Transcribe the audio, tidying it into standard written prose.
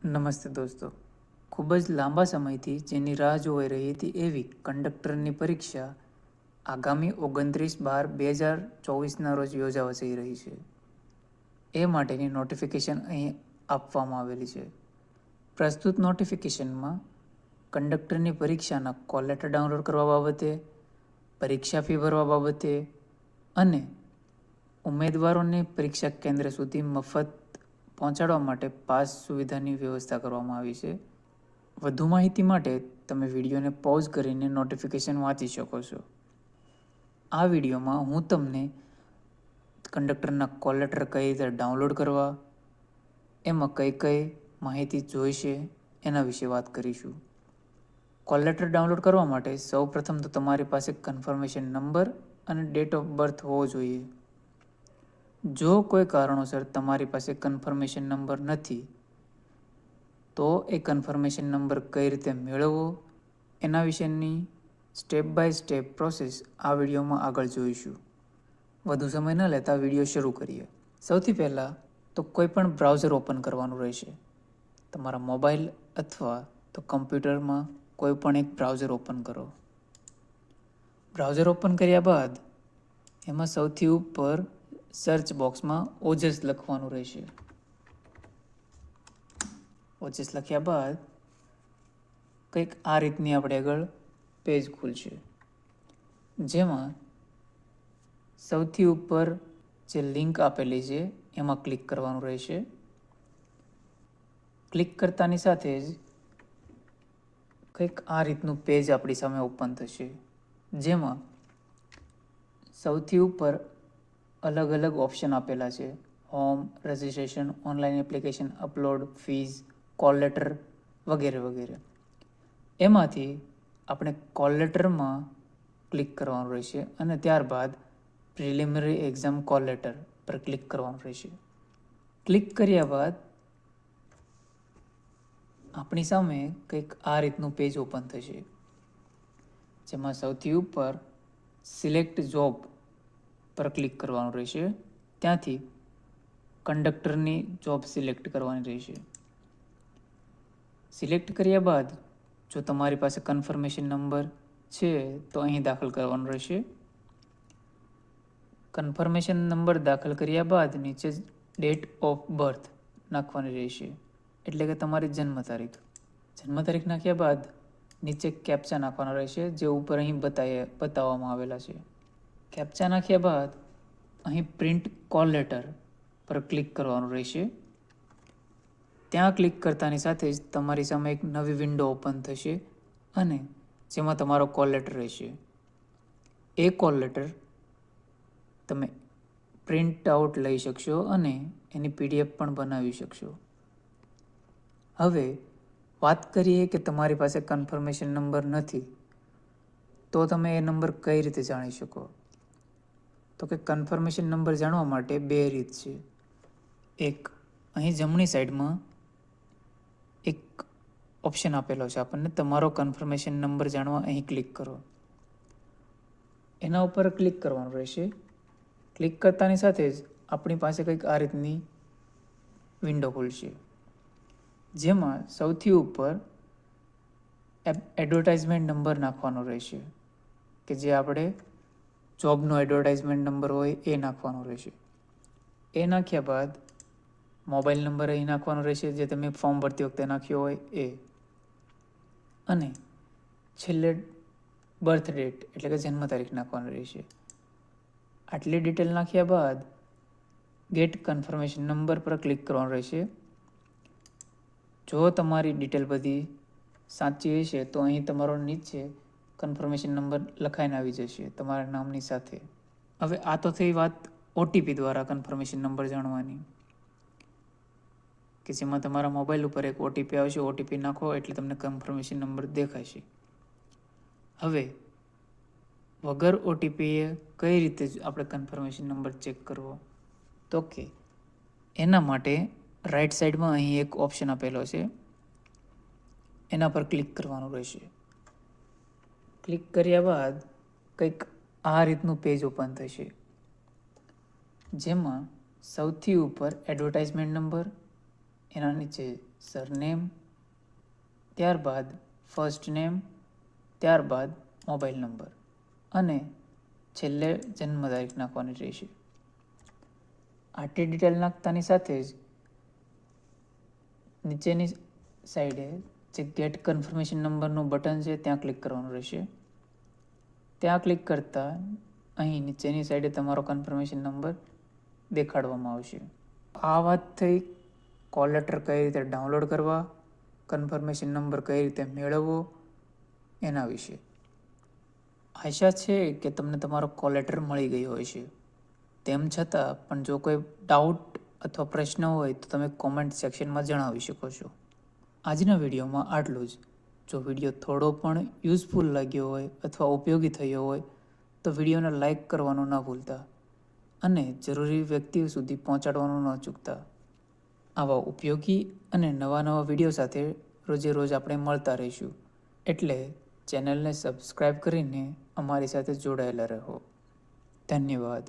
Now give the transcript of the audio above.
નમસ્તે દોસ્તો. ખૂબ જ લાંબા સમયથી જેની રાહ જોવાઈ રહી હતી એવી કંડક્ટરની પરીક્ષા આગામી 29/12/2024ના રોજ યોજાવા જઈ રહી છે. એ માટેની નોટિફિકેશન અહીં આપવામાં આવેલી છે. પ્રસ્તુત નોટિફિકેશનમાં કંડક્ટરની પરીક્ષાના કોલ લેટર ડાઉનલોડ કરવા બાબતે, પરીક્ષા ફી ભરવા બાબતે અને ઉમેદવારોને પરીક્ષા કેન્દ્ર સુધી મફત પહોંચાડવા માટે પાસ સુવિધાની વ્યવસ્થા કરવામાં આવી છે. વધુ માહિતી માટે તમે વિડીયોને પોઝ કરીને નોટિફિકેશન વાંચી શકો છો. આ વિડીયોમાં હું તમને કંડક્ટરના કોલ લેટર કઈ રીતે ડાઉનલોડ કરવા, એમાં કઈ કઈ માહિતી જોઈશે એના વિશે વાત કરીશું. કોલ લેટર ડાઉનલોડ કરવા માટે સૌપ્રથમ તો તમારી પાસે કન્ફર્મેશન નંબર અને ડેટ ઓફ બર્થ હોવો જોઈએ. જો કોઈ કારણોસર તમારી પાસે કન્ફર્મેશન નંબર નથી તો એ કન્ફર્મેશન નંબર કઈ રીતે મેળવવો એના વિશેની સ્ટેપ બાય સ્ટેપ પ્રોસેસ આ વિડીયોમાં આગળ જોઈશું. વધુ સમય ન લેતા વિડીયો શરૂ કરીએ. સૌથી પહેલાં તો કોઈ પણ બ્રાઉઝર ઓપન કરવાનું રહેશે. તમારા મોબાઈલ અથવા તો કમ્પ્યુટરમાં કોઈ પણ એક બ્રાઉઝર ઓપન કરો. બ્રાઉઝર ઓપન કર્યા બાદ એમાં સૌથી ઉપર સર્ચ બોક્સમાં ઓજસ લખવાનું રહેશે. ઓજસ લખ્યા બાદ કંઈક આ રીતની આપણે આગળ પેજ ખુલશે, જેમાં સૌથી ઉપર જે લિંક આપેલી છે એમાં ક્લિક કરવાનું રહેશે. ક્લિક કરતાની સાથે જ કંઈક આ રીતનું પેજ આપણી સામે ઓપન થશે, જેમાં સૌથી ઉપર અલગ અલગ ઓપ્શન આપેલા છે. Home, registration, online application, upload, fees, call letter વગેરે વગેરે. એમાંથી આપણે કોલ લેટરમાં ક્લિક કરવાનું રહેશે અને ત્યારબાદ પ્રિલિમિનરી એક્ઝામ કોલ લેટર પર ક્લિક કરવાનું રહેશે. ક્લિક કર્યા બાદ આપણી સામે કંઈક આ રીતનું પેજ ઓપન થશે, જેમાં સૌથી ઉપર સિલેક્ટ જોબ પર ક્લિક કરવાનું રહેશે. ત્યાંથી કંડક્ટરની જોબ સિલેક્ટ કરવાની રહેશે. સિલેક્ટ કર્યા બાદ જો તમારી પાસે કન્ફર્મેશન નંબર છે તો અહીં દાખલ કરવાનો રહેશે. કન્ફર્મેશન નંબર દાખલ કર્યા બાદ નીચે ડેટ ઓફ બર્થ નાખવાની રહેશે, એટલે કે તમારી જન્મ તારીખ. જન્મ તારીખ નાખ્યા બાદ નીચે કેપ્ચા નાખવાના રહેશે, જે ઉપર અહીં બતાવવામાં આવેલા છે. કેપ્ચા નાખ્યા બાદ અહીં પ્રિન્ટ કોલ લેટર પર ક્લિક કરવાનું રહેશે. ત્યાં ક્લિક કરતાની સાથે જ તમારી સામે એક નવી વિન્ડો ઓપન થશે અને જેમાં તમારો કોલ લેટર રહેશે. એ કોલ લેટર તમે પ્રિન્ટ આઉટ લઈ શકશો અને એની PDF પણ બનાવી શકશો. હવે વાત કરીએ કે તમારી પાસે કન્ફર્મેશન નંબર નથી તો તમે એ નંબર કઈ રીતે જાણી શકો? તો કે કન્ફર્મેશન નંબર જાણવા માટે બે રીત છે. એક, અહીં જમણી સાઈડમાં એક ઓપ્શન આપેલો છે આપણને, તમારો કન્ફર્મેશન નંબર જાણવા. અહીં ક્લિક કરો. એના ઉપર ક્લિક કરવાનું રહેશે. ક્લિક કરતાની સાથે જ આપણી પાસે કંઈક આ રીતની વિન્ડો ખુલશે, જેમાં સૌથી ઉપર એડવર્ટાઇઝમેન્ટ નંબર નાખવાનો રહેશે, કે જે આપણે જોબનો એડવર્ટાઇઝમેન્ટ નંબર હોય એ નાખવાનો રહેશે. એ નાખ્યા બાદ મોબાઈલ નંબર અહીં નાખવાનો રહેશે, જે તમે ફોર્મ ભરતી વખતે નાખ્યો હોય એ, અને છેલ્લે બર્થ ડેટ એટલે કે જન્મ તારીખ નાખવાની રહેશે. આટલી ડિટેલ નાખ્યા બાદ ગેટ કન્ફર્મેશન નંબર પર ક્લિક કરવાનું રહેશે. જો તમારી ડિટેલ બધી સાચી હશે તો અહીં તમારો નીચે કન્ફર્મેશન નંબર લખાઈને આવી જશે તમારા નામની સાથે. હવે આ તો થઈ વાત OTP દ્વારા કન્ફર્મેશન નંબર જાણવાની, કે જેમાં તમારા મોબાઈલ ઉપર એક OTP આવશે. OTP નાખો એટલે તમને કન્ફર્મેશન નંબર દેખાશે. હવે વગર OTP એ કઈ રીતે આપણે કન્ફર્મેશન નંબર ચેક કરવો? તો કે એના માટે રાઈટ સાઈડમાં અહીં એક ઓપ્શન આપેલો છે, એના પર ક્લિક કરવાનું રહેશે. ક્લિક કર્યા બાદ કંઈક આ રીતનું પેજ ઓપન થશે, જેમાં સૌથી ઉપર એડવર્ટાઇઝમેન્ટ નંબર, એના નીચે સરનેમ, ત્યારબાદ ફર્સ્ટ નેમ, ત્યારબાદ મોબાઈલ નંબર અને છેલ્લે જન્મ તારીખ નાખવાની રહેશે. આટલી ડિટેલ નાખતાની સાથે જ નીચેની સાઈડે જે ગેટ કન્ફર્મેશન નંબરનું બટન છે ત્યાં ક્લિક કરવાનું રહેશે. ત્યાં ક્લિક કરતાં અહીં નીચેની સાઈડે તમારો કન્ફર્મેશન નંબર દેખાડવામાં આવશે. આ વાત થઈ કોલ લેટર કઈ રીતે ડાઉનલોડ કરવા, કન્ફર્મેશન નંબર કઈ રીતે મેળવવો એના વિશે. આશા છે કે તમને તમારો કોલ લેટર મળી ગયો હશે. તેમ છતાં પણ જો કોઈ ડાઉટ અથવા પ્રશ્ન હોય તો તમે કોમેન્ટ સેક્શનમાં જણાવી શકો છો. આજના વિડીયોમાં આટલું જ. જો વિડીયો થોડો પણ યુઝફુલ લાગ્યો હોય અથવા ઉપયોગી થયો હોય તો વિડીયોને લાઈક કરવાનું ન ભૂલતા અને જરૂરી વ્યક્તિઓ સુધી પહોંચાડવાનું ન ચૂકતા. આવા ઉપયોગી અને નવા વિડીયો સાથે રોજે રોજ આપણે મળતા રહીશું. એટલે ચેનલને સબસ્ક્રાઈબ કરીને અમારી સાથે જોડાયેલા રહો. ધન્યવાદ.